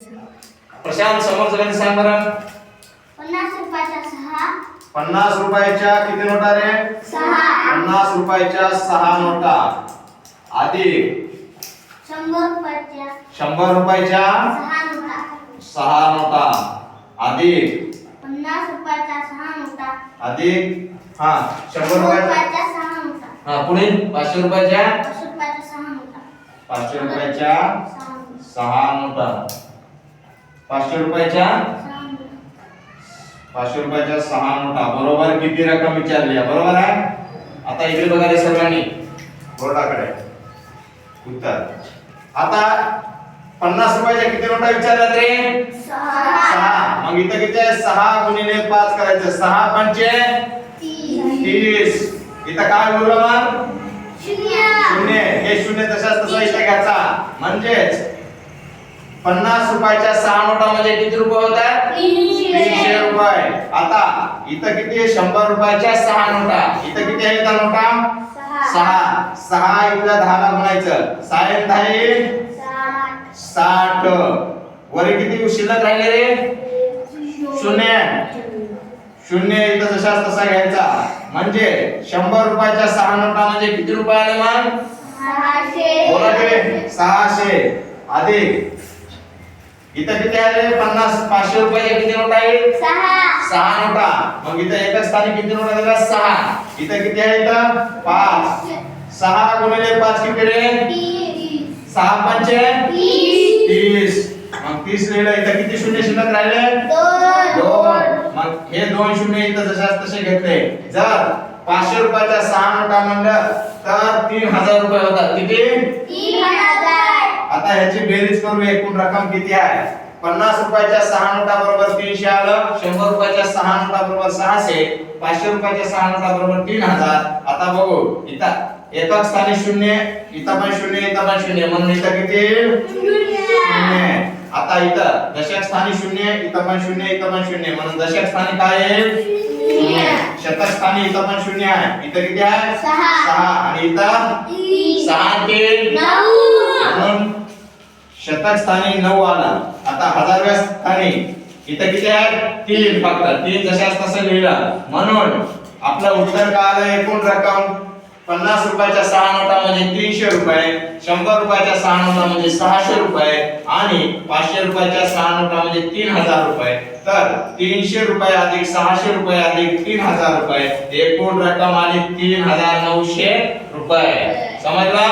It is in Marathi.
प्रशांत समोरचं गणित सांग बरं. 50 रुपयाच्या 6 50 रुपयाच्या किती नोटा रे? 6 50 रुपयाच्या 6 नोटा अधिक 100 रुपयाच्या 100 रुपयाच्या 6 नोटा 6 नोटा अधिक 50 रुपयाच्या 6 नोटा अधिक 100 100 रुपयाच्या रुपयाच्या 6 नोटा हा पुढे 500 रुपयाच्या 500 रुपयाच्या 6 नोटा 500 रुपयाच्या 6 नोटा 500 रुपयाच्या 500 रुपयाच्या 6 नोटा बरोबर किती रक्कम विचारली आहे? बरोबर आहे. आता इकडे बघा रे सर्वांनी बोर्डाकडे उत्तर. आता 50 रुपयाच्या किती नोटा विचारल्यात रे? 6. मग इथं किती आहे? 6 गुणिले 5 करायचं. 6 पंचे 30. इथं काय बोललो मग? शून्य. हे शून्य तशाच तसा इथं घ्यायचा. म्हणजेच 50 रुपयाच्या 6 नोटा म्हणजे किती रुपये होतात? 300 रुपये. आता इथं किती आहे? 100 रुपयाच्या 6 नोटा. इथं किती आहे नोटा? 6. 6 इथल्या 10 ला गुणायचं. 6 आणि 10 60. वर किती शिल्लक राहिले रे? शून्य. शून्य इथं जशाच तसा घ्यायचा. म्हणजे 100 रुपयाच्या 6 नोटा म्हणजे किती रुपये आले मग? 600 बोला की 600 अधिक इथं किती आले? 500 रुपयाच्या किती नोटा आहेत? 6 नोटा. मग इथं एकाच स्थानी किती नोटा दिल्या? 6. इथं किती आहे? इथं 5. 6 गुणिले 5 किती रे? 6 पंचे 30. मग 30 लिहिलं. इथं किती शून्य शिल्लक राहिले? 2. मग हे 2 शून्य इथं जशाच तसे घेतले. जर 500 रुपयाच्या 6 नोटा म्हणलं तर 3000 रुपये होतात. किती? 3000. आता ह्याची बेरीज करू. एकूण रक्कम किती आहे? 50 रुपयाच्या 6 नोटा बरोबर 300 आलं. 100 रुपयाच्या 6 नोटा बरोबर 600. 500 रुपयाच्या 6 नोटा बरोबर 3000. आता बघू इथं एकक स्थानी शून्य, इथं पण शून्य, इथं पण शून्य, म्हणून इथं किती? शून्य. आता इथं दशक स्थानी शून्य, इथं पण शून्य, इथं पण शून्य, म्हणून दशक स्थानी काय आहे? शून्य. शतक स्थानी इथं पण शून्य आहे. इथं किती आहे? 6. आणि इथं 6 3 म्हणून शतक स्थानी 9 आला. आता हजारव्या स्थानी इथं किती आहे? 3. फक्त 3 जशाच तसं लिहिलं. म्हणून आपलं उत्तर काय आलं? एकूण रक्कम 50 रुपयाच्या 6 नोटा म्हणजे 300 रुपये, 100 रुपयाच्या 6 नोटा म्हणजे 600 रुपये आणि 500 रुपयाच्या 6 नोटा म्हणजे 3000 रुपये. तर 300 रुपये अधिक 600 रुपये अधिक 3000 रुपये एकूण रक्कम आली 3900 रुपये. समजला?